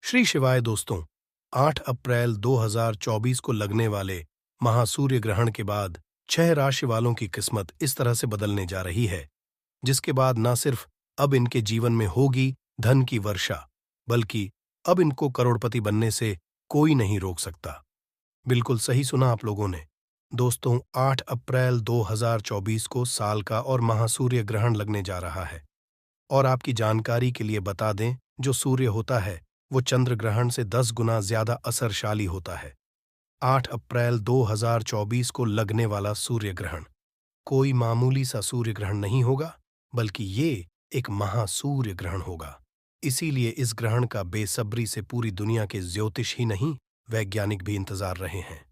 श्री शिवाय दोस्तों, 8 अप्रैल 2024 को लगने वाले महासूर्य ग्रहण के बाद 6 राशि वालों की किस्मत इस तरह से बदलने जा रही है, जिसके बाद न सिर्फ अब इनके जीवन में होगी धन की वर्षा, बल्कि अब इनको करोड़पति बनने से कोई नहीं रोक सकता। बिल्कुल सही सुना आप लोगों ने। दोस्तों, 8 अप्रैल 2024 को साल का और महासूर्य ग्रहण लगने जा रहा है। और आपकी जानकारी के लिए बता दें, जो सूर्य होता है वो चंद्र ग्रहण से 10 गुना ज्यादा असरशाली होता है। 8 अप्रैल 2024 को लगने वाला सूर्य ग्रहण कोई मामूली सा सूर्य ग्रहण नहीं होगा, बल्कि ये एक महासूर्य ग्रहण होगा। इसीलिए इस ग्रहण का बेसब्री से पूरी दुनिया के ज्योतिष ही नहीं, वैज्ञानिक भी इंतजार रहे हैं।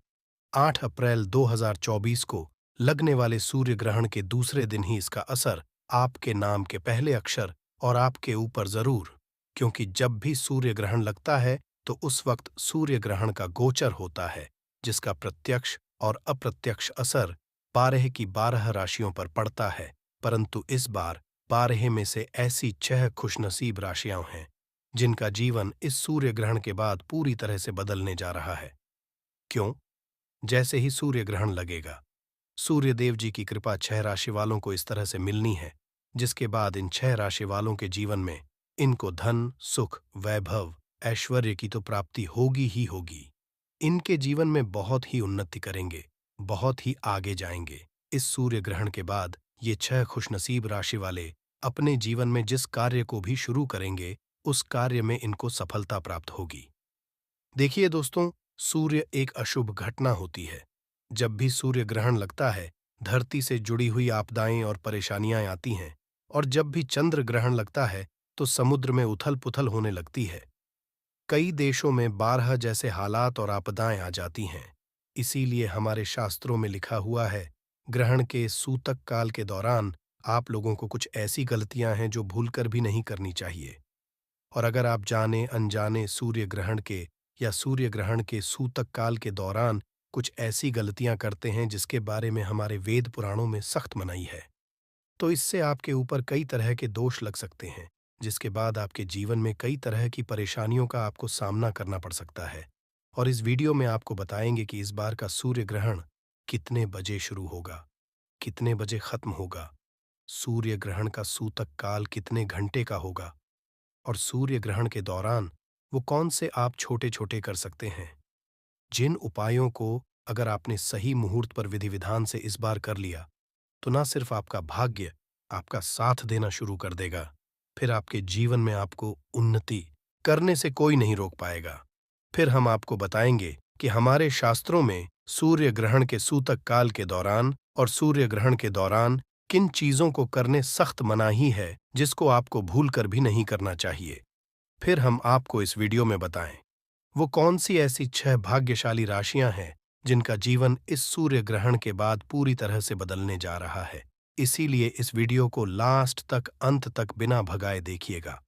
8 अप्रैल 2024 को लगने वाले सूर्य ग्रहण के दूसरे दिन ही इसका असर आपके नाम के पहले अक्षर और आपके ऊपर जरूर, क्योंकि जब भी सूर्य ग्रहण लगता है तो उस वक्त सूर्य ग्रहण का गोचर होता है, जिसका प्रत्यक्ष और अप्रत्यक्ष असर 12 की 12 राशियों पर पड़ता है। परंतु इस बार 12 में से ऐसी 6 खुशनसीब राशियां हैं जिनका जीवन इस सूर्य ग्रहण के बाद पूरी तरह से बदलने जा रहा है। क्यों? जैसे ही सूर्य ग्रहण लगेगा, सूर्य देव जी की कृपा 6 राशि वालों को इस तरह से मिलनी है, जिसके बाद इन 6 राशि वालों के जीवन में इनको धन, सुख, वैभव, ऐश्वर्य की तो प्राप्ति होगी ही होगी। इनके जीवन में बहुत ही उन्नति करेंगे, बहुत ही आगे जाएंगे। इस सूर्य ग्रहण के बाद ये 6 खुशनसीब राशि वाले अपने जीवन में जिस कार्य को भी शुरू करेंगे, उस कार्य में इनको सफलता प्राप्त होगी। देखिए दोस्तों, सूर्य एक अशुभ घटना होती है। जब भी सूर्य ग्रहण लगता है, धरती से जुड़ी हुई आपदाएं और परेशानियां आती हैं, और जब भी चंद्र ग्रहण लगता है तो समुद्र में उथल पुथल होने लगती है। कई देशों में 12 जैसे हालात और आपदाएं आ जाती हैं। इसीलिए हमारे शास्त्रों में लिखा हुआ है, ग्रहण के सूतक काल के दौरान आप लोगों को कुछ ऐसी गलतियां हैं जो भूलकर भी नहीं करनी चाहिए। और अगर आप जाने अनजाने सूर्य ग्रहण के या सूर्य ग्रहण के सूतक काल के दौरान कुछ ऐसी गलतियां करते हैं जिसके बारे में हमारे वेद पुराणों में सख्त मनाही है, तो इससे आपके ऊपर कई तरह के दोष लग सकते हैं, जिसके बाद आपके जीवन में कई तरह की परेशानियों का आपको सामना करना पड़ सकता है। और इस वीडियो में आपको बताएंगे कि इस बार का सूर्य ग्रहण कितने बजे शुरू होगा, कितने बजे खत्म होगा, सूर्य ग्रहण का सूतक काल कितने घंटे का होगा, और सूर्य ग्रहण के दौरान वो कौन से आप छोटे छोटे कर सकते हैं, जिन उपायों को अगर आपने सही मुहूर्त पर विधि विधान से इस बार कर लिया तो ना सिर्फ आपका भाग्य आपका साथ देना शुरू कर देगा, फिर आपके जीवन में आपको उन्नति करने से कोई नहीं रोक पाएगा। फिर हम आपको बताएंगे कि हमारे शास्त्रों में सूर्य ग्रहण के सूतक काल के दौरान और सूर्य ग्रहण के दौरान किन चीजों को करने सख्त मनाही है, जिसको आपको भूलकर भी नहीं करना चाहिए। फिर हम आपको इस वीडियो में बताएं वो कौन सी ऐसी 6 भाग्यशाली राशियां हैं जिनका जीवन इस सूर्य ग्रहण के बाद पूरी तरह से बदलने जा रहा है। इसीलिए इस वीडियो को लास्ट तक, अंत तक बिना भगाए देखिएगा।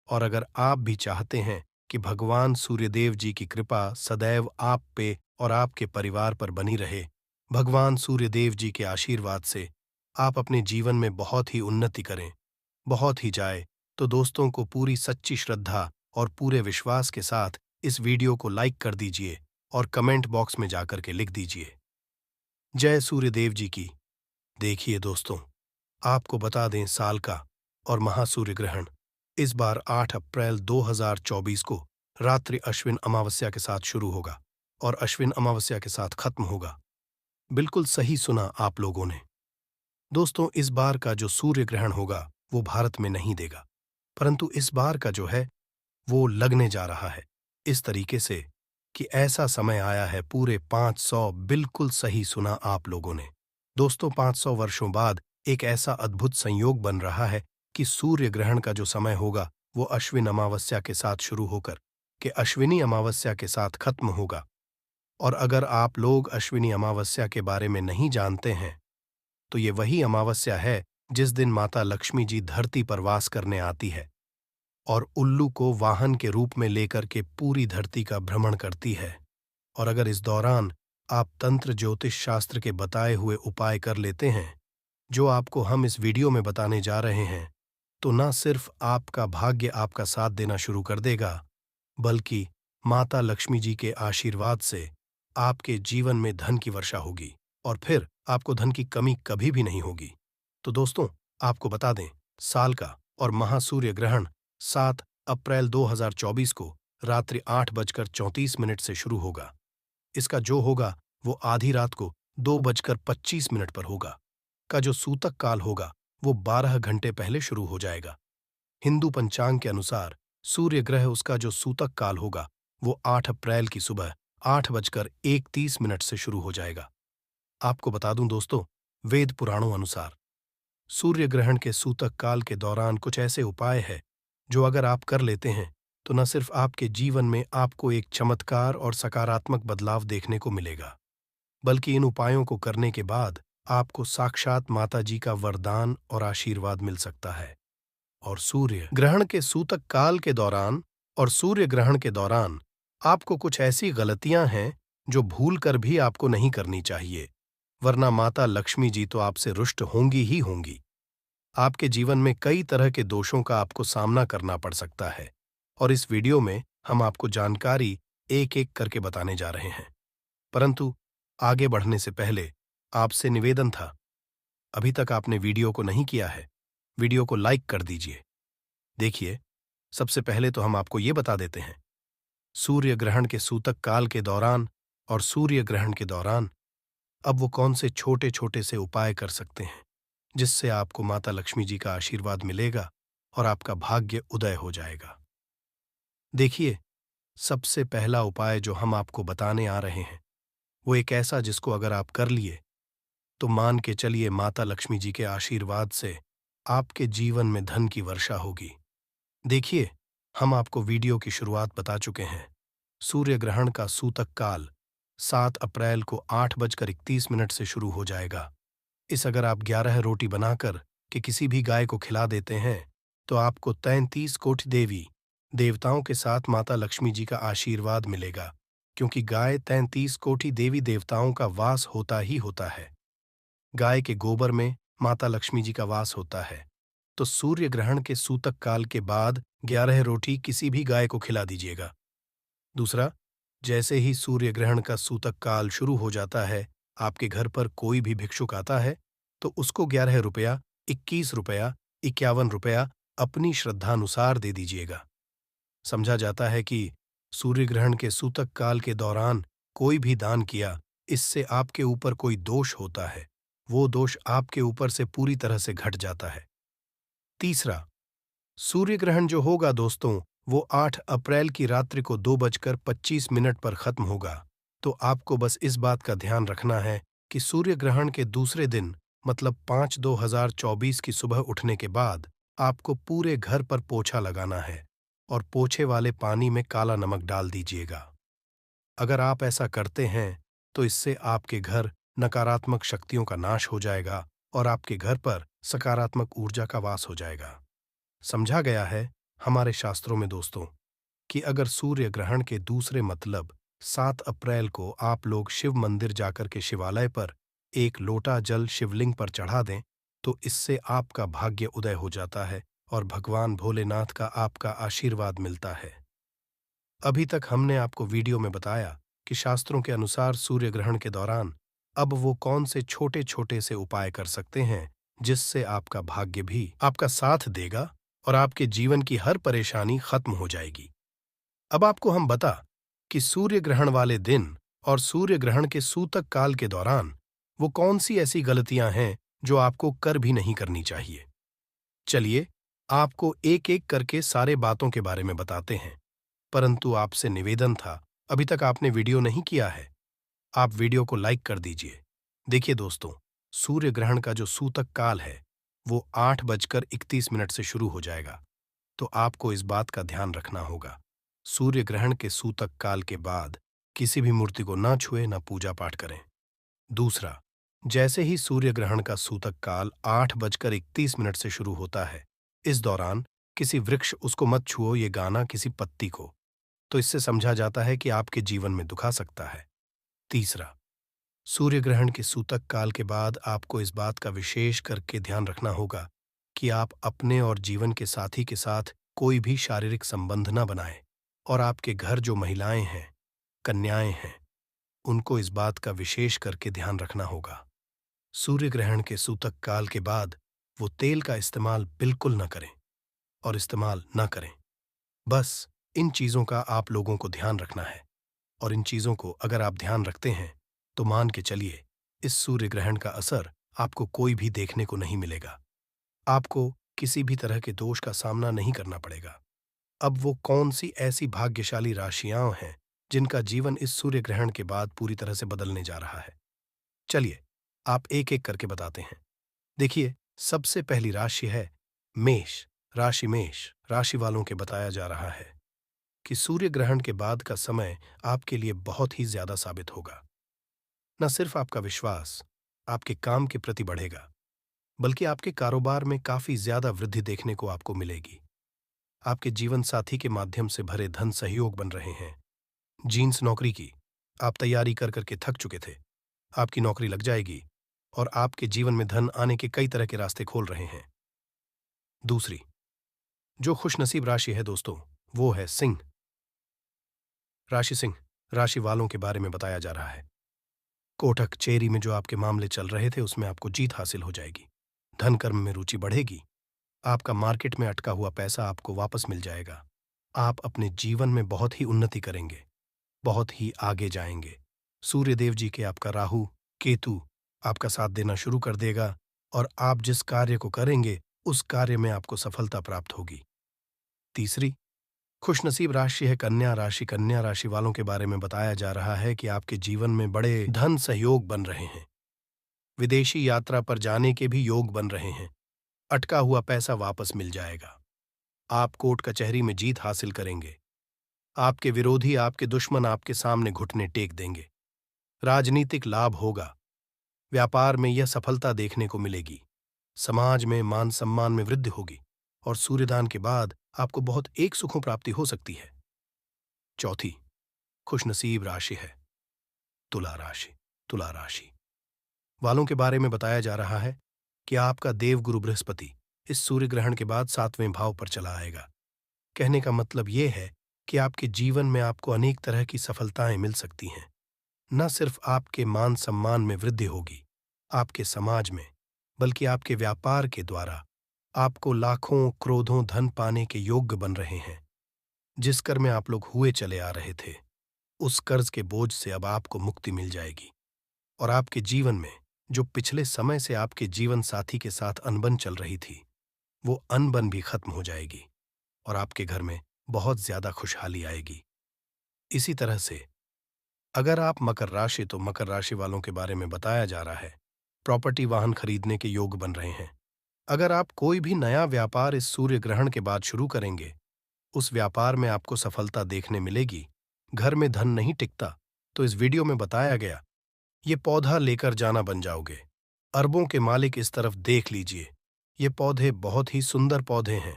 और अगर आप भी चाहते हैं कि भगवान सूर्यदेव जी की कृपा सदैव आप पे और आपके परिवार पर बनी रहे, भगवान सूर्यदेव जी के आशीर्वाद से आप अपने जीवन में बहुत ही उन्नति करें, बहुत ही जाए, तो दोस्तों को पूरी सच्ची श्रद्धा और पूरे विश्वास के साथ इस वीडियो को लाइक कर दीजिए और कमेंट बॉक्स में जाकर के लिख दीजिए, जय सूर्यदेव जी की। देखिए दोस्तों, आपको बता दें, साल का और महासूर्य ग्रहण इस बार 8 अप्रैल 2024 को रात्रि अश्विन अमावस्या के साथ शुरू होगा और अश्विन अमावस्या के साथ खत्म होगा। बिल्कुल सही सुना आप लोगों ने। दोस्तों, इस बार का जो सूर्य ग्रहण होगा वो भारत में नहीं देगा, परंतु इस बार का जो है वो लगने जा रहा है इस तरीके से कि ऐसा समय आया है पूरे 500, बिल्कुल सही सुना आप लोगों ने। दोस्तों, 500 वर्षों बाद एक ऐसा अद्भुत संयोग बन रहा है कि सूर्य ग्रहण का जो समय होगा वो अश्विन अमावस्या के साथ शुरू होकर के अश्विनी अमावस्या के साथ खत्म होगा। और अगर आप लोग अश्विनी अमावस्या के बारे में नहीं जानते हैं, तो ये वही अमावस्या है जिस दिन माता लक्ष्मी जी धरती पर वास करने आती है और उल्लू को वाहन के रूप में लेकर के पूरी धरती का भ्रमण करती है। और अगर इस दौरान आप तंत्र ज्योतिष शास्त्र के बताए हुए उपाय कर लेते हैं, जो आपको हम इस वीडियो में बताने जा रहे हैं, तो न सिर्फ आपका भाग्य आपका साथ देना शुरू कर देगा, बल्कि माता लक्ष्मी जी के आशीर्वाद से आपके जीवन में धन की वर्षा होगी और फिर आपको धन की कमी कभी भी नहीं होगी। तो दोस्तों, आपको बता दें, साल का और महासूर्य ग्रहण 7 अप्रैल 2024 को रात्रि 8:34 से शुरू होगा। इसका जो होगा वो आधी रात को 2:25 पर होगा। का जो सूतक काल होगा वो 12 घंटे पहले शुरू हो जाएगा। हिंदू पंचांग के अनुसार सूर्य ग्रह उसका जो सूतक काल होगा वो 8 अप्रैल की सुबह 8:31 से शुरू हो जाएगा। आपको बता दूं दोस्तों, वेद पुराणों अनुसार सूर्य ग्रहण के सूतक काल के दौरान कुछ ऐसे उपाय हैं जो अगर आप कर लेते हैं तो न सिर्फ आपके जीवन में आपको एक चमत्कार और सकारात्मक बदलाव देखने को मिलेगा, बल्कि इन उपायों को करने के बाद आपको साक्षात माता जी का वरदान और आशीर्वाद मिल सकता है। और सूर्य ग्रहण के सूतक काल के दौरान सूर्य ग्रहण के दौरान आपको कुछ ऐसी गलतियां हैं जो भूल कर भी आपको नहीं करनी चाहिए, वरना माता लक्ष्मी जी तो आपसे रुष्ट होंगी ही होंगी। आपके जीवन में कई तरह के दोषों का आपको सामना करना पड़ सकता है और इस वीडियो में हम आपको जानकारी एक एक करके बताने जा रहे हैं। परंतु आगे बढ़ने से पहले आपसे निवेदन था, अभी तक आपने वीडियो को नहीं किया है, वीडियो को लाइक कर दीजिए। देखिए, सबसे पहले तो हम आपको ये बता देते हैं, सूर्य ग्रहण के सूतक काल के दौरान और सूर्य ग्रहण के दौरान अब वो कौन से छोटे छोटे से उपाय कर सकते हैं जिससे आपको माता लक्ष्मी जी का आशीर्वाद मिलेगा और आपका भाग्य उदय हो जाएगा। देखिए, सबसे पहला उपाय जो हम आपको बताने आ रहे हैं वो एक ऐसा जिसको अगर आप कर लिए तो मान के चलिए माता लक्ष्मी जी के आशीर्वाद से आपके जीवन में धन की वर्षा होगी। देखिए, हम आपको वीडियो की शुरुआत बता चुके हैं। सूर्य ग्रहण का सूतक काल 7 अप्रैल को 8:31 से शुरू हो जाएगा। इस अगर आप 11 रोटी बनाकर के किसी भी गाय को खिला देते हैं तो आपको 33 कोटि देवी देवताओं के साथ माता लक्ष्मी जी का आशीर्वाद मिलेगा, क्योंकि गाय 33 कोटि देवी देवताओं का वास होता ही होता है। गाय के गोबर में माता लक्ष्मी जी का वास होता है। तो सूर्य ग्रहण के सूतक काल के बाद 11 रोटी किसी भी गाय को खिला दीजिएगा। दूसरा, जैसे ही सूर्य ग्रहण का सूतक काल शुरू हो जाता है, आपके घर पर कोई भी भिक्षुक आता है तो उसको 11 रुपया, 21 रुपया, 51 रुपया अपनी श्रद्धानुसार दे दीजिएगा। समझा जाता है कि सूर्य ग्रहण के सूतक काल के दौरान कोई भी दान किया, इससे आपके ऊपर कोई दोष होता है, वो दोष आपके ऊपर से पूरी तरह से घट जाता है। तीसरा, सूर्य ग्रहण जो होगा दोस्तों वो 8 अप्रैल की रात्रि को 2:25 पर खत्म होगा। तो आपको बस इस बात का ध्यान रखना है कि सूर्य ग्रहण के दूसरे दिन मतलब 5/2024 की सुबह उठने के बाद आपको पूरे घर पर पोछा लगाना है और पोछे वाले पानी में काला नमक डाल दीजिएगा। अगर आप ऐसा करते हैं तो इससे आपके घर नकारात्मक शक्तियों का नाश हो जाएगा और आपके घर पर सकारात्मक ऊर्जा का वास हो जाएगा। समझा गया है हमारे शास्त्रों में दोस्तों कि अगर सूर्य ग्रहण के दूसरे मतलब 7 अप्रैल को आप लोग शिव मंदिर जाकर के शिवालय पर एक लोटा जल शिवलिंग पर चढ़ा दें तो इससे आपका भाग्य उदय हो जाता है और भगवान भोलेनाथ का आपका आशीर्वाद मिलता है। अभी तक हमने आपको वीडियो में बताया कि शास्त्रों के अनुसार सूर्य ग्रहण के दौरान अब वो कौन से छोटे छोटे से उपाय कर सकते हैं जिससे आपका भाग्य भी आपका साथ देगा और आपके जीवन की हर परेशानी खत्म हो जाएगी। अब आपको हम बता कि सूर्य ग्रहण वाले दिन और सूर्य ग्रहण के सूतक काल के दौरान वो कौन सी ऐसी गलतियां हैं जो आपको कर भी नहीं करनी चाहिए। चलिए, आपको एक एक करके सारे बातों के बारे में बताते हैं, परंतु आपसे निवेदन था, अभी तक आपने वीडियो नहीं किया है, आप वीडियो को लाइक कर दीजिए। देखिए दोस्तों, सूर्य ग्रहण का जो सूतक काल है वो 8:31 से शुरू हो जाएगा। तो आपको इस बात का ध्यान रखना होगा, सूर्य ग्रहण के सूतक काल के बाद किसी भी मूर्ति को ना छुए, ना पूजा पाठ करें। दूसरा, जैसे ही सूर्य ग्रहण का सूतक काल 8:31 से शुरू होता है, इस दौरान किसी वृक्ष उसको मत छुओ, ये गाना किसी पत्ती को, तो इससे समझा जाता है कि आपके जीवन में दुख आ सकता है। तीसरा, सूर्य ग्रहण के सूतक काल के बाद आपको इस बात का विशेष करके ध्यान रखना होगा कि आप अपने और जीवन के साथी के साथ कोई भी शारीरिक संबंध न बनाएं। और आपके घर जो महिलाएं हैं, कन्याएं हैं, उनको इस बात का विशेष करके ध्यान रखना होगा। सूर्य ग्रहण के सूतक काल के बाद वो तेल का इस्तेमाल बिल्कुल न करें और इस्तेमाल न करें। बस इन चीज़ों का आप लोगों को ध्यान रखना है, और इन चीज़ों को अगर आप ध्यान रखते हैं तो मान के चलिए इस सूर्य ग्रहण का असर आपको कोई भी देखने को नहीं मिलेगा। आपको किसी भी तरह के दोष का सामना नहीं करना पड़ेगा। अब वो कौन सी ऐसी भाग्यशाली राशियां हैं जिनका जीवन इस सूर्य ग्रहण के बाद पूरी तरह से बदलने जा रहा है? चलिए आप एक एक करके बताते हैं। देखिए, सबसे पहली राशि है मेष राशि। मेष राशि वालों के बताया जा रहा है कि सूर्य ग्रहण के बाद का समय आपके लिए बहुत ही ज्यादा साबित होगा। न सिर्फ आपका विश्वास आपके काम के प्रति बढ़ेगा, बल्कि आपके कारोबार में काफी ज्यादा वृद्धि देखने को आपको मिलेगी। आपके जीवन साथी के माध्यम से भरे धन सहयोग बन रहे हैं। जींस नौकरी की आप तैयारी कर करके थक चुके थे, आपकी नौकरी लग जाएगी और आपके जीवन में धन आने के कई तरह के रास्ते खोल रहे हैं। दूसरी जो खुशनसीब राशि है दोस्तों, वो है सिंह राशि। सिंह राशि वालों के बारे में बताया जा रहा है कोटक कचहरी में जो आपके मामले चल रहे थे उसमें आपको जीत हासिल हो जाएगी। धन कर्म में रुचि बढ़ेगी। आपका मार्केट में अटका हुआ पैसा आपको वापस मिल जाएगा। आप अपने जीवन में बहुत ही उन्नति करेंगे, बहुत ही आगे जाएंगे। सूर्य देव जी के आपका राहु केतु आपका साथ देना शुरू कर देगा और आप जिस कार्य को करेंगे उस कार्य में आपको सफलता प्राप्त होगी। तीसरी खुशनसीब राशि है कन्या राशि। कन्या राशि वालों के बारे में बताया जा रहा है कि आपके जीवन में बड़े धन सहयोग बन रहे हैं। विदेशी यात्रा पर जाने के भी योग बन रहे हैं। अटका हुआ पैसा वापस मिल जाएगा। आप कोर्ट कचहरी में जीत हासिल करेंगे। आपके विरोधी आपके दुश्मन आपके सामने घुटने टेक देंगे। राजनीतिक लाभ होगा। व्यापार में यह सफलता देखने को मिलेगी। समाज में मान सम्मान में वृद्धि होगी और सूर्यदान के बाद आपको बहुत एक सुखों प्राप्ति हो सकती है। चौथी खुशनसीब राशि है तुला राशि। तुला राशि वालों के बारे में बताया जा रहा है कि आपका देवगुरु बृहस्पति इस सूर्य ग्रहण के बाद 7वें भाव पर चला आएगा। कहने का मतलब यह है कि आपके जीवन में आपको अनेक तरह की सफलताएं मिल सकती हैं। न सिर्फ आपके मान सम्मान में वृद्धि होगी आपके समाज में, बल्कि आपके व्यापार के द्वारा आपको लाखों क्रोधों धन पाने के योग्य बन रहे हैं। जिस कर्ज में आप लोग हुए चले आ रहे थे, उस कर्ज के बोझ से अब आपको मुक्ति मिल जाएगी और आपके जीवन में जो पिछले समय से आपके जीवन साथी के साथ अनबन चल रही थी, वो अनबन भी खत्म हो जाएगी और आपके घर में बहुत ज्यादा खुशहाली आएगी। इसी तरह से अगर आप मकर राशि, तो मकर राशि वालों के बारे में बताया जा रहा है प्रॉपर्टी वाहन खरीदने के योग बन रहे हैं। अगर आप कोई भी नया व्यापार इस सूर्य ग्रहण के बाद शुरू करेंगे, उस व्यापार में आपको सफलता देखने मिलेगी। घर में धन नहीं टिकता तो इस वीडियो में बताया गया ये पौधा लेकर जाना बन जाओगे। अरबों के मालिक इस तरफ देख लीजिए। ये पौधे बहुत ही सुंदर पौधे हैं,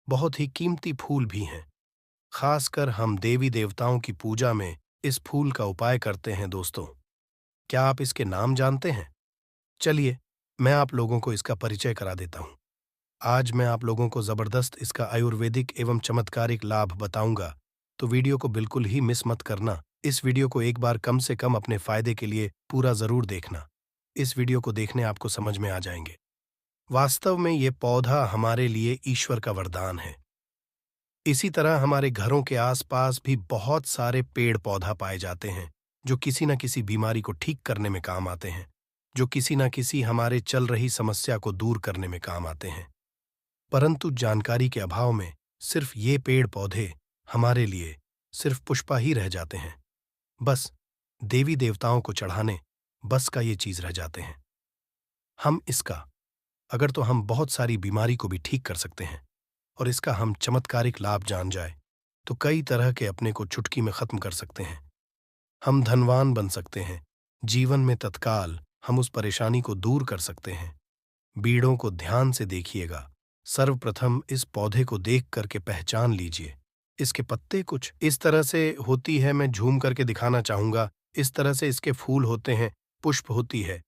बहुत ही कीमती फूल भी हैं। खासकर हम देवी देवताओं की पूजा में इस फूल का उपाय करते हैं। दोस्तों, क्या आप इसके नाम जानते हैं? चलिए मैं आप लोगों को इसका परिचय करा देता हूं। आज मैं आप लोगों को जबरदस्त इसका आयुर्वेदिक एवं चमत्कारिक लाभ बताऊंगा, तो वीडियो को बिल्कुल ही मिस मत करना। इस वीडियो को एक बार कम से कम अपने फायदे के लिए पूरा जरूर देखना। इस वीडियो को देखने आपको समझ में आ जाएंगे। वास्तव में ये पौधा हमारे लिए ईश्वर का वरदान है। इसी तरह हमारे घरों के आसपास भी बहुत सारे पेड़ पौधा पाए जाते हैं जो किसी न किसी बीमारी को ठीक करने में काम आते हैं, जो किसी न किसी हमारे चल रही समस्या को दूर करने में काम आते हैं। परंतु जानकारी के अभाव में सिर्फ ये पेड़ पौधे हमारे लिए सिर्फ पुष्पा ही रह जाते हैं। बस देवी देवताओं को चढ़ाने बस का ये चीज रह जाते हैं। हम इसका अगर तो हम बहुत सारी बीमारी को भी ठीक कर सकते हैं और इसका हम चमत्कारिक लाभ जान जाए तो कई तरह के अपने को चुटकी में खत्म कर सकते हैं। हम धनवान बन सकते हैं। जीवन में तत्काल हम उस परेशानी को दूर कर सकते हैं। बीड़ों को ध्यान से देखिएगा। सर्वप्रथम इस पौधे को देख करके पहचान लीजिए। इसके पत्ते कुछ इस तरह से होती है, मैं झूम करके दिखाना चाहूंगा। इस तरह से इसके फूल होते हैं, पुष्प होती है।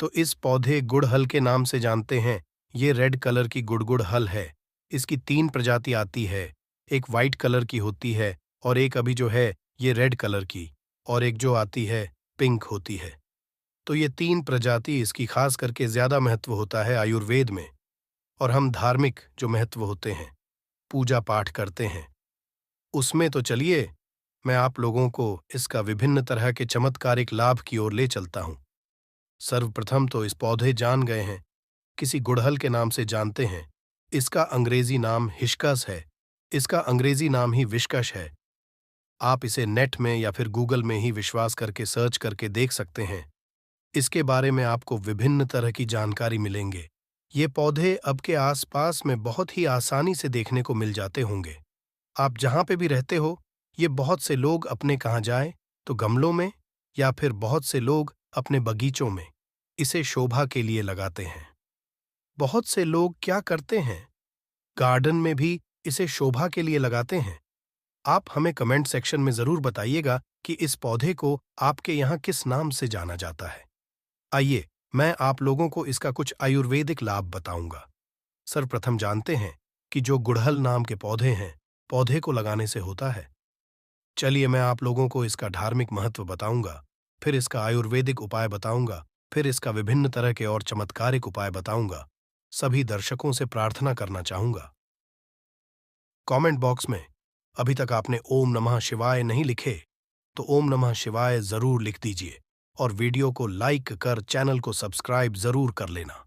तो इस पौधे गुड़हल के नाम से जानते हैं। ये रेड कलर की गुड़गुड़ हल है। इसकी 3 प्रजाति आती है। एक वाइट कलर की होती है और एक अभी जो है ये रेड कलर की, और एक जो आती है पिंक होती है। तो ये 3 प्रजाति इसकी खास करके ज़्यादा महत्व होता है आयुर्वेद में। और हम धार्मिक जो महत्व होते हैं, पूजा पाठ करते हैं, उसमें तो चलिए मैं आप लोगों को इसका विभिन्न तरह के चमत्कारिक लाभ की ओर ले चलता हूँ। सर्वप्रथम तो इस पौधे जान गए हैं, किसी गुड़हल के नाम से जानते हैं। इसका अंग्रेजी नाम हिबिस्कस है। इसका अंग्रेजी नाम ही विस्कस है। आप इसे नेट में या फिर गूगल में ही विश्वास करके सर्च करके देख सकते हैं। इसके बारे में आपको विभिन्न तरह की जानकारी मिलेंगे। ये पौधे अब के आसपास में बहुत ही आसानी से देखने को मिल जाते होंगे। आप जहाँ पे भी रहते हो, ये बहुत से लोग अपने कहाँ जाए तो गमलों में, या फिर बहुत से लोग अपने बगीचों में इसे शोभा के लिए लगाते हैं। बहुत से लोग क्या करते हैं, गार्डन में भी इसे शोभा के लिए लगाते हैं। आप हमें कमेंट सेक्शन में जरूर बताइएगा कि इस पौधे को आपके यहाँ किस नाम से जाना जाता है। आइए मैं आप लोगों को इसका कुछ आयुर्वेदिक लाभ बताऊंगा। सर्वप्रथम जानते हैं कि जो गुड़हल नाम के पौधे हैं, पौधे को लगाने से होता है। चलिए मैं आप लोगों को इसका धार्मिक महत्व बताऊंगा, फिर इसका आयुर्वेदिक उपाय बताऊंगा, फिर इसका विभिन्न तरह के और चमत्कारिक उपाय बताऊंगा। सभी दर्शकों से प्रार्थना करना चाहूंगा, कमेंट बॉक्स में अभी तक आपने ओम नमः शिवाय नहीं लिखे तो ओम नमः शिवाय जरूर लिख दीजिए, और वीडियो को लाइक कर चैनल को सब्सक्राइब जरूर कर लेना।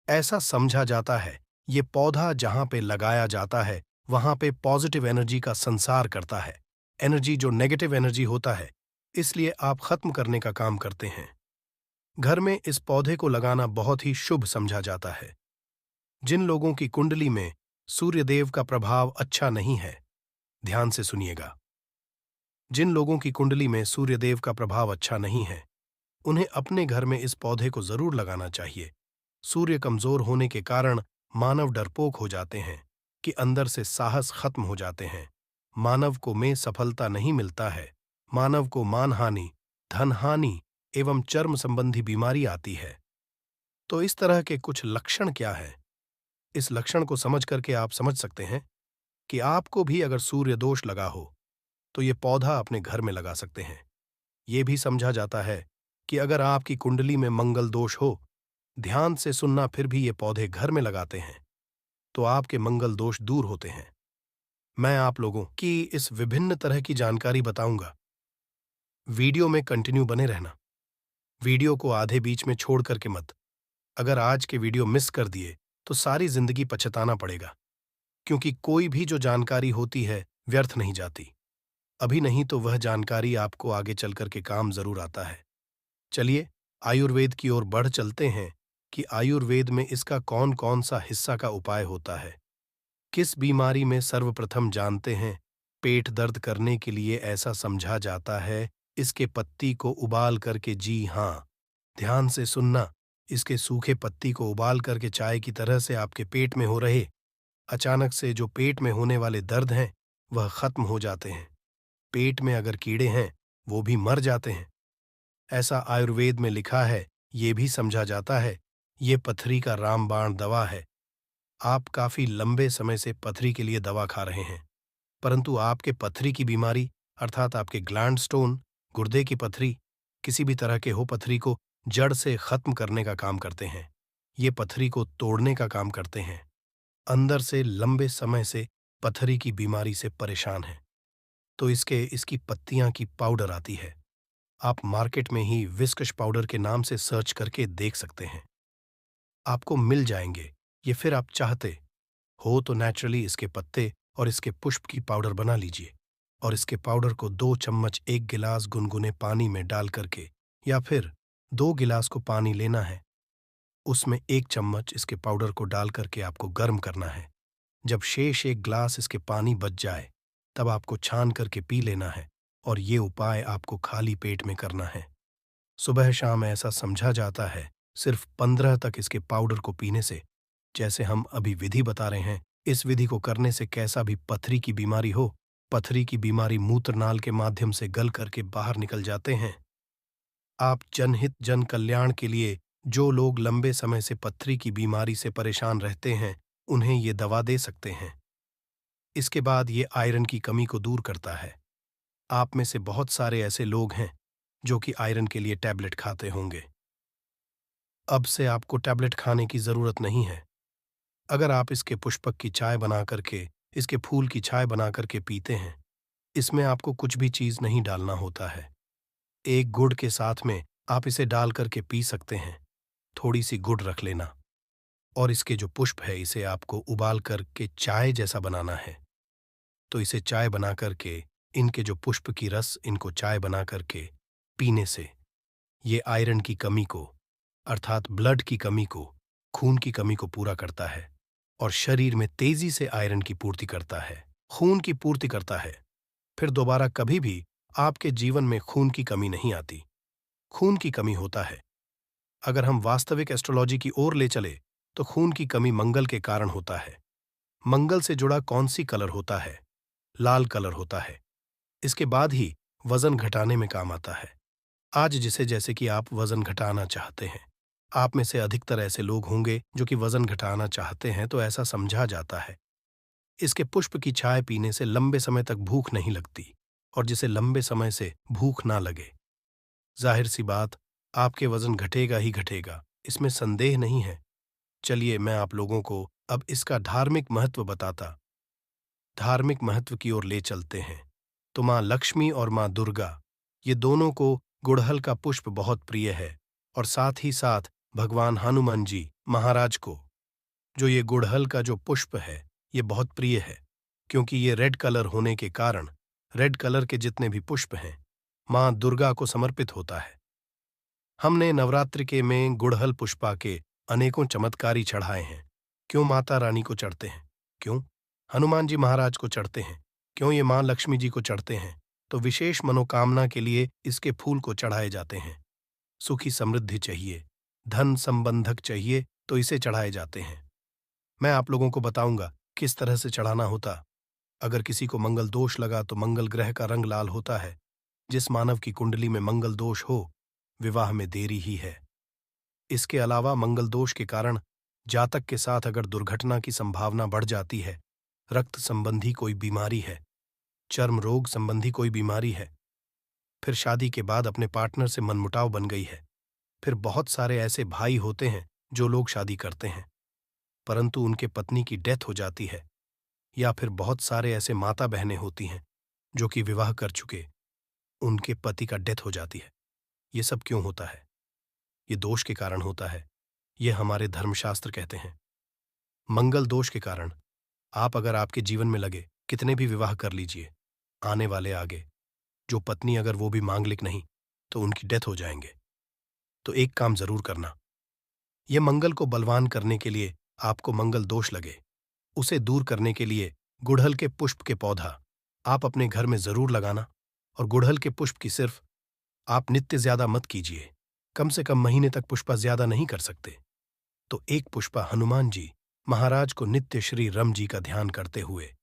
ऐसा समझा जाता है ये पौधा जहां पे लगाया जाता है वहां पे पॉजिटिव एनर्जी का संसार करता है। एनर्जी जो नेगेटिव एनर्जी होता है, इसलिए आप खत्म करने का काम करते हैं। घर में इस पौधे को लगाना बहुत ही शुभ समझा जाता है। जिन लोगों की कुंडली में सूर्यदेव का प्रभाव अच्छा नहीं है, ध्यान से सुनिएगा। जिन लोगों की कुंडली में सूर्यदेव का प्रभाव अच्छा नहीं है, उन्हें अपने घर में इस पौधे को जरूर लगाना चाहिए। सूर्य कमजोर होने के कारण मानव डरपोक हो जाते हैं कि अंदर से साहस खत्म हो जाते हैं। मानव को में सफलता नहीं मिलता है। मानव को मानहानि, धनहानि एवं चर्म संबंधी बीमारी आती है। तो इस तरह के कुछ लक्षण क्या हैं? इस लक्षण को समझ करके आप समझ सकते हैं कि आपको भी अगर सूर्य दोष लगा हो तो ये पौधा अपने घर में लगा सकते हैं। ये भी समझा जाता है कि अगर आपकी कुंडली में मंगल दोष हो, ध्यान से सुनना, फिर भी ये पौधे घर में लगाते हैं तो आपके मंगल दोष दूर होते हैं। मैं आप लोगों की इस विभिन्न तरह की जानकारी बताऊंगा। वीडियो में कंटिन्यू बने रहना। वीडियो को आधे बीच में छोड़ करके मत। अगर आज के वीडियो मिस कर दिए तो सारी जिंदगी पछताना पड़ेगा, क्योंकि कोई भी जो जानकारी होती है व्यर्थ नहीं जाती। अभी नहीं तो वह जानकारी आपको आगे चल करके काम जरूर आता है। चलिए आयुर्वेद की ओर बढ़ चलते हैं कि आयुर्वेद में इसका कौन कौन सा हिस्सा का उपाय होता है। किस बीमारी में सर्वप्रथम जानते हैं, पेट दर्द करने के लिए ऐसा समझा जाता है इसके पत्ती को उबाल करके, जी हाँ, ध्यान से सुनना, इसके सूखे पत्ती को उबाल करके चाय की तरह से आपके पेट में हो रहे अचानक से जो पेट में होने वाले दर्द हैं वह खत्म हो जाते हैं। पेट में अगर कीड़े हैं वो भी मर जाते हैं। ऐसा आयुर्वेद में लिखा है। ये भी समझा जाता है ये पथरी का रामबाण दवा है। आप काफी लंबे समय से पथरी के लिए दवा खा रहे हैं, परंतु आपके पथरी की बीमारी अर्थात आपके ग्लैंड स्टोन, गुर्दे की पथरी, किसी भी तरह के हो पथरी को जड़ से खत्म करने का काम करते हैं। ये पथरी को तोड़ने का काम करते हैं। अंदर से लंबे समय से पथरी की बीमारी से परेशान हैं तो इसकी पत्तियां की पाउडर आती है। आप मार्केट में ही विस्कस पाउडर के नाम से सर्च करके देख सकते हैं, आपको मिल जाएंगे ये। फिर आप चाहते हो तो नेचुरली इसके पत्ते और इसके पुष्प की पाउडर बना लीजिए, और इसके पाउडर को 2 चम्मच 1 गिलास गुनगुने पानी में डाल करके, या फिर 2 गिलास को पानी लेना है, उसमें 1 चम्मच इसके पाउडर को डाल करके आपको गर्म करना है। जब शेष 1 ग्लास इसके पानी बच जाए तब आपको छान करके पी लेना है, और ये उपाय आपको खाली पेट में करना है। सुबह शाम ऐसा समझा जाता है सिर्फ 15 तक इसके पाउडर को पीने से, जैसे हम अभी विधि बता रहे हैं, इस विधि को करने से कैसा भी पथरी की बीमारी हो, पथरी की बीमारी मूत्रनाल के माध्यम से गल करके बाहर निकल जाते हैं। आप जनहित जन कल्याण के लिए जो लोग लंबे समय से पथरी की बीमारी से परेशान रहते हैं उन्हें ये दवा दे सकते हैं। इसके बाद ये आयरन की कमी को दूर करता है। आप में से बहुत सारे ऐसे लोग हैं जो कि आयरन के लिए टैबलेट खाते होंगे। अब से आपको टैबलेट खाने की जरूरत नहीं है। अगर आप इसके पुष्पक की चाय बना करके, इसके फूल की चाय बना करके पीते हैं, इसमें आपको कुछ भी चीज नहीं डालना होता है। एक गुड़ के साथ में आप इसे डाल करके पी सकते हैं। थोड़ी सी गुड़ रख लेना और इसके जो पुष्प है इसे आपको उबाल करके चाय जैसा बनाना है। तो इसे चाय बना करके, इनके जो पुष्प की रस, इनको चाय बना करके पीने से ये आयरन की कमी को, अर्थात ब्लड की कमी को, खून की कमी को पूरा करता है और शरीर में तेजी से आयरन की पूर्ति करता है, खून की पूर्ति करता है। फिर दोबारा कभी भी आपके जीवन में खून की कमी नहीं आती। खून की कमी होता है, अगर हम वास्तविक एस्ट्रोलॉजी की ओर ले चले तो खून की कमी मंगल के कारण होता है। मंगल से जुड़ा कौन सी कलर होता है? लाल कलर होता है। इसके बाद ही वजन घटाने में काम आता है। आज जिसे जैसे कि आप वजन घटाना चाहते हैं, आप में से अधिकतर ऐसे लोग होंगे जो कि वजन घटाना चाहते हैं, तो ऐसा समझा जाता है। इसके पुष्प की चाय पीने से लंबे समय तक भूख नहीं लगती, और जिसे लंबे समय से भूख ना लगे, जाहिर सी बात, आपके वजन घटेगा ही घटेगा, इसमें संदेह नहीं है। चलिए मैं आप लोगों को अब इसका धार्मिक महत्व बताता, धार्मिक महत्व की ओर ले चलते हैं। तो माँ लक्ष्मी और माँ दुर्गा, ये दोनों को गुड़हल का पुष्प बहुत प्रिय है, और साथ ही साथ भगवान हनुमान जी महाराज को जो ये गुड़हल का जो पुष्प है ये बहुत प्रिय है, क्योंकि ये रेड कलर होने के कारण रेड कलर के जितने भी पुष्प हैं माँ दुर्गा को समर्पित होता है। हमने नवरात्रि के में गुड़हल पुष्पा के अनेकों चमत्कारी चढ़ाए हैं। क्यों माता रानी को चढ़ते हैं? क्यों हनुमान जी महाराज को चढ़ते हैं? क्यों ये माँ लक्ष्मी जी को चढ़ते हैं? तो विशेष मनोकामना के लिए इसके फूल को चढ़ाए जाते हैं। सुखी समृद्धि चाहिए, धन संबंधक चाहिए, तो इसे चढ़ाए जाते हैं। मैं आप लोगों को बताऊंगा किस तरह से चढ़ाना होता। अगर किसी को मंगल दोष लगा तो मंगल ग्रह का रंग लाल होता है। जिस मानव की कुंडली में मंगल दोष हो, विवाह में देरी ही है। इसके अलावा मंगल दोष के कारण जातक के साथ अगर दुर्घटना की संभावना बढ़ जाती है, रक्त संबंधी कोई बीमारी है, चर्म रोग संबंधी कोई बीमारी है, फिर शादी के बाद अपने पार्टनर से मनमुटाव बन गई है, फिर बहुत सारे ऐसे भाई होते हैं जो लोग शादी करते हैं परंतु उनके पत्नी की डेथ हो जाती है, या फिर बहुत सारे ऐसे माता बहनें होती हैं जो कि विवाह कर चुके, उनके पति का डेथ हो जाती है। ये सब क्यों होता है? ये दोष के कारण होता है। ये हमारे धर्मशास्त्र कहते हैं। मंगल दोष के कारण आप अगर आपके जीवन में लगे कितने भी विवाह कर लीजिए, आने वाले आगे जो पत्नी अगर वो भी मांगलिक नहीं तो उनकी डेथ हो जाएंगे। तो एक काम जरूर करना, ये मंगल को बलवान करने के लिए आपको मंगल दोष लगे, उसे दूर करने के लिए गुड़हल के पुष्प के पौधा आप अपने घर में जरूर लगाना। और गुड़हल के पुष्प की सिर्फ आप नित्य ज्यादा मत कीजिए, कम से कम महीने तक पुष्पा ज्यादा नहीं कर सकते। तो एक पुष्पा हनुमान जी महाराज को नित्य श्री राम जी का ध्यान करते हुए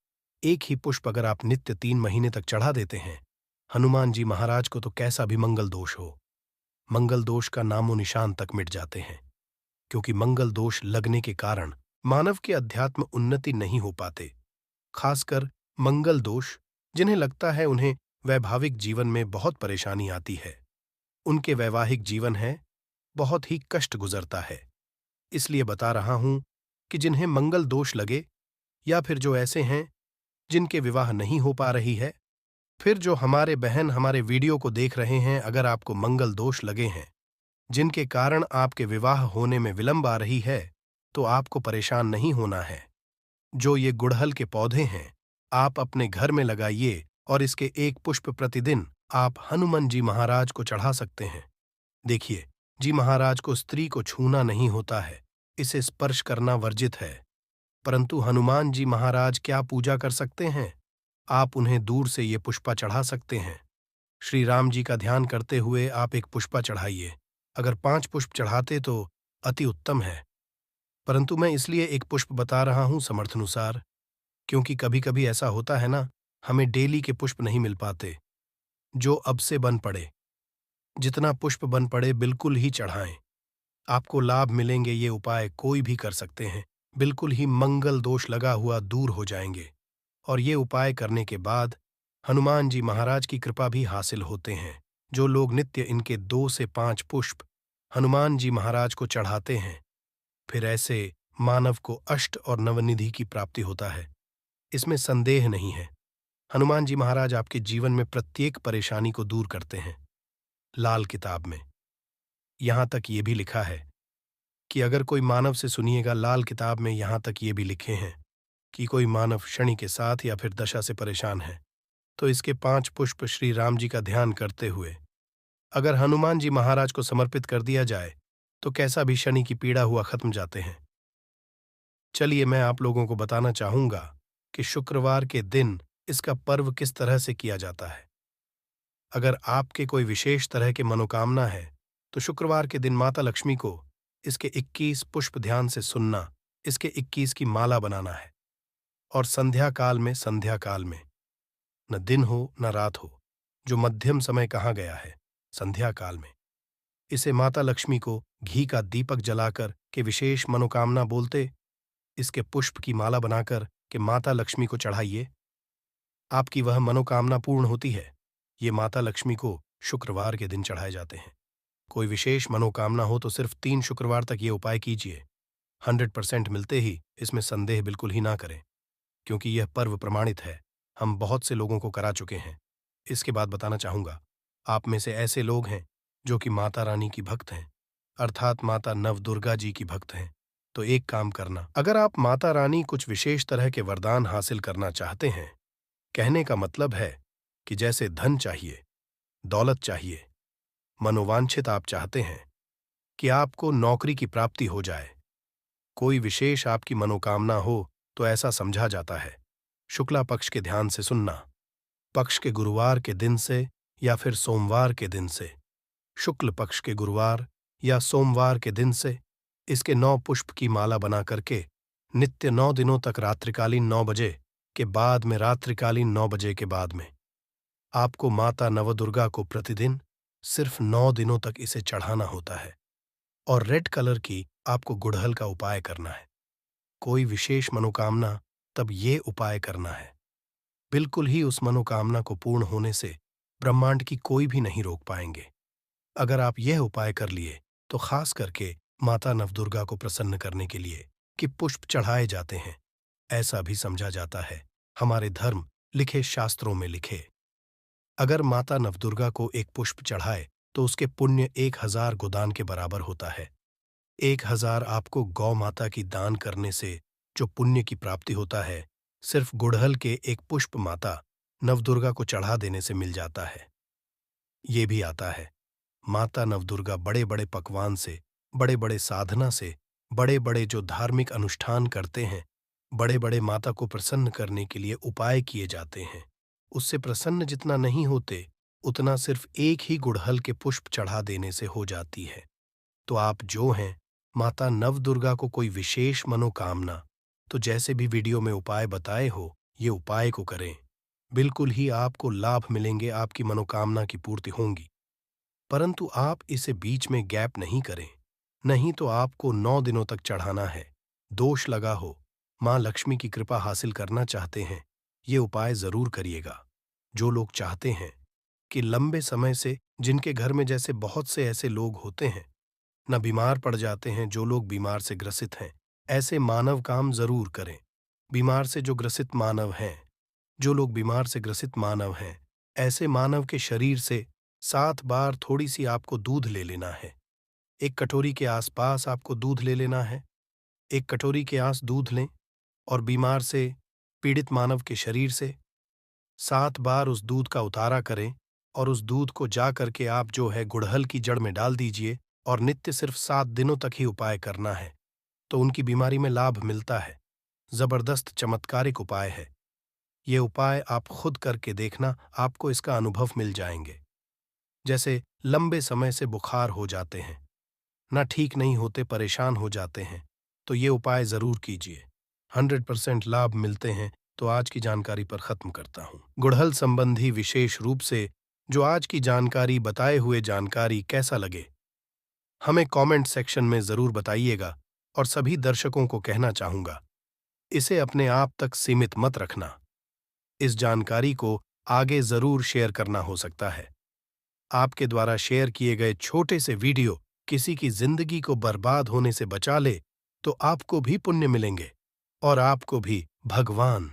एक ही पुष्प अगर आप नित्य 3 महीने तक चढ़ा देते हैं हनुमान जी महाराज को, तो कैसा भी मंगल दोष हो, मंगल दोष का नामो निशान तक मिट जाते हैं। क्योंकि मंगल दोष लगने के कारण मानव के अध्यात्म उन्नति नहीं हो पाते। खासकर मंगल दोष जिन्हें लगता है उन्हें वैवाहिक जीवन में बहुत परेशानी आती है, उनके वैवाहिक जीवन है बहुत ही कष्ट गुजरता है। इसलिए बता रहा हूं कि जिन्हें मंगल दोष लगे, या फिर जो ऐसे हैं जिनके विवाह नहीं हो पा रही है, फिर जो हमारे बहन हमारे वीडियो को देख रहे हैं, अगर आपको मंगल दोष लगे हैं जिनके कारण आपके विवाह होने में विलंब आ रही है, तो आपको परेशान नहीं होना है। जो ये गुड़हल के पौधे हैं आप अपने घर में लगाइए और इसके एक पुष्प प्रतिदिन आप हनुमान जी महाराज को चढ़ा सकते हैं। देखिए, जी महाराज को स्त्री को छूना नहीं होता है, इसे स्पर्श करना वर्जित है, परंतु हनुमान जी महाराज क्या पूजा कर सकते हैं? आप उन्हें दूर से ये पुष्पा चढ़ा सकते हैं। श्री राम जी का ध्यान करते हुए आप एक पुष्पा चढ़ाइए। अगर 5 पुष्प चढ़ाते तो अति उत्तम है, परंतु मैं इसलिए एक पुष्प बता रहा हूं समर्थानुसार, क्योंकि कभी कभी ऐसा होता है ना, हमें डेली के पुष्प नहीं मिल पाते। जो अब से बन पड़े, जितना पुष्प बन पड़े बिल्कुल ही चढ़ाएं, आपको लाभ मिलेंगे। ये उपाय कोई भी कर सकते हैं, बिल्कुल ही मंगल दोष लगा हुआ दूर हो जाएंगे। और ये उपाय करने के बाद हनुमान जी महाराज की कृपा भी हासिल होते हैं। जो लोग नित्य इनके 2 से 5 पुष्प हनुमान जी महाराज को चढ़ाते हैं, फिर ऐसे मानव को अष्ट और नवनिधि की प्राप्ति होता है। इसमें संदेह नहीं है। हनुमान जी महाराज आपके जीवन में प्रत्येक परेशानी को दूर करते हैं। लाल किताब में यहां तक ये भी लिखा है कि अगर कोई मानव से सुनिएगा, लाल किताब में यहां तक ये भी लिखे हैं कि कोई मानव शनि के साथ या फिर दशा से परेशान है, तो इसके 5 पुष्प श्री राम जी का ध्यान करते हुए अगर हनुमान जी महाराज को समर्पित कर दिया जाए तो कैसा भी शनि की पीड़ा हुआ खत्म जाते हैं। चलिए मैं आप लोगों को बताना चाहूंगा कि शुक्रवार के दिन इसका पर्व किस तरह से किया जाता है। अगर आपके कोई विशेष तरह के मनोकामना है तो शुक्रवार के दिन माता लक्ष्मी को इसके 21 पुष्प ध्यान से सुनना, इसके 21 की माला बनाना है और संध्या काल में न दिन हो न रात हो, जो मध्यम समय कहा गया है संध्या काल में, इसे माता लक्ष्मी को घी का दीपक जलाकर के विशेष मनोकामना बोलते इसके पुष्प की माला बनाकर के माता लक्ष्मी को चढ़ाइए। आपकी वह मनोकामना पूर्ण होती है। ये माता लक्ष्मी को शुक्रवार के दिन चढ़ाए जाते हैं। कोई विशेष मनोकामना हो तो सिर्फ 3 शुक्रवार तक ये उपाय कीजिए। 100% मिलते ही इसमें संदेह बिल्कुल ही ना करें, क्योंकि यह पर्व प्रमाणित है। हम बहुत से लोगों को करा चुके हैं। इसके बाद बताना चाहूंगा, आप में से ऐसे लोग हैं जो कि माता रानी की भक्त हैं, अर्थात माता नवदुर्गा जी की भक्त हैं। तो एक काम करना, अगर आप माता रानी कुछ विशेष तरह के वरदान हासिल करना चाहते हैं, कहने का मतलब है कि जैसे धन चाहिए, दौलत चाहिए, मनोवांछित आप चाहते हैं कि आपको नौकरी की प्राप्ति हो जाए, कोई विशेष आपकी मनोकामना हो, तो ऐसा समझा जाता है शुक्ला पक्ष के ध्यान से सुनना, पक्ष के गुरुवार के दिन से या फिर सोमवार के दिन से, शुक्ल पक्ष के गुरुवार या सोमवार के दिन से इसके 9 पुष्प की माला बना करके नित्य 9 दिनों तक रात्रिकालीन 9 बजे के बाद में, रात्रिकालीन 9 बजे के बाद में आपको माता नवदुर्गा को प्रतिदिन सिर्फ 9 दिनों तक इसे चढ़ाना होता है और रेड कलर की आपको गुड़हल का उपाय करना है। कोई विशेष मनोकामना तब ये उपाय करना है। बिल्कुल ही उस मनोकामना को पूर्ण होने से ब्रह्मांड की कोई भी नहीं रोक पाएंगे। अगर आप यह उपाय कर लिए तो खास करके माता नवदुर्गा को प्रसन्न करने के लिए कि पुष्प चढ़ाए जाते हैं। ऐसा भी समझा जाता है, हमारे धर्म लिखे शास्त्रों में लिखे, अगर माता नवदुर्गा को एक पुष्प चढ़ाए तो उसके पुण्य 1000 गोदान के बराबर होता है। 1000 आपको गौ माता की दान करने से जो पुण्य की प्राप्ति होता है, सिर्फ गुड़हल के एक पुष्प माता नवदुर्गा को चढ़ा देने से मिल जाता है। ये भी आता है, माता नवदुर्गा बड़े बड़े पकवान से, बड़े बड़े साधना से, बड़े बड़े जो धार्मिक अनुष्ठान करते हैं, बड़े बड़े माता को प्रसन्न करने के लिए उपाय किए जाते हैं, उससे प्रसन्न जितना नहीं होते उतना सिर्फ एक ही गुड़हल के पुष्प चढ़ा देने से हो जाती है। तो आप जो हैं, माता नवदुर्गा को कोई विशेष मनोकामना, तो जैसे भी वीडियो में उपाय बताए हो, ये उपाय को करें, बिल्कुल ही आपको लाभ मिलेंगे, आपकी मनोकामना की पूर्ति होंगी। परंतु आप इसे बीच में गैप नहीं करें, नहीं तो आपको 9 दिनों तक चढ़ाना है। दोष लगा हो, मां लक्ष्मी की कृपा हासिल करना चाहते हैं, ये उपाय जरूर करिएगा। जो लोग चाहते हैं कि लंबे समय से, जिनके घर में जैसे बहुत से ऐसे लोग होते हैं न बीमार पड़ जाते हैं, जो लोग बीमार से ग्रसित हैं, ऐसे मानव काम जरूर करें। बीमार से जो ग्रसित मानव हैं, जो लोग बीमार से ग्रसित मानव हैं, ऐसे मानव के शरीर से 7 बार थोड़ी सी आपको दूध ले लेना है। एक कटोरी के आसपास आपको दूध ले लेना है। एक कटोरी के आस दूध लें और बीमार से पीड़ित मानव के शरीर से 7 बार उस दूध का उतारा करें और उस दूध को जा करके आप जो है गुड़हल की जड़ में डाल दीजिए और नित्य सिर्फ 7 दिनों तक ही उपाय करना है, तो उनकी बीमारी में लाभ मिलता है। जबरदस्त चमत्कारिक उपाय है। ये उपाय आप खुद करके देखना, आपको इसका अनुभव मिल जाएंगे। जैसे लंबे समय से बुखार हो जाते हैं, ना ठीक नहीं होते, परेशान हो जाते हैं, तो ये उपाय जरूर कीजिए, 100% लाभ मिलते हैं। तो आज की जानकारी पर खत्म करता हूँ। गुड़हल संबंधी विशेष रूप से जो आज की जानकारी बताए हुए जानकारी कैसा लगे, हमें कमेंट सेक्शन में जरूर बताइएगा। और सभी दर्शकों को कहना चाहूंगा, इसे अपने आप तक सीमित मत रखना। इस जानकारी को आगे जरूर शेयर करना हो सकता है। आपके द्वारा शेयर किए गए छोटे से वीडियो किसी की जिंदगी को बर्बाद होने से बचा ले तो आपको भी पुण्य मिलेंगे और आपको भी भगवान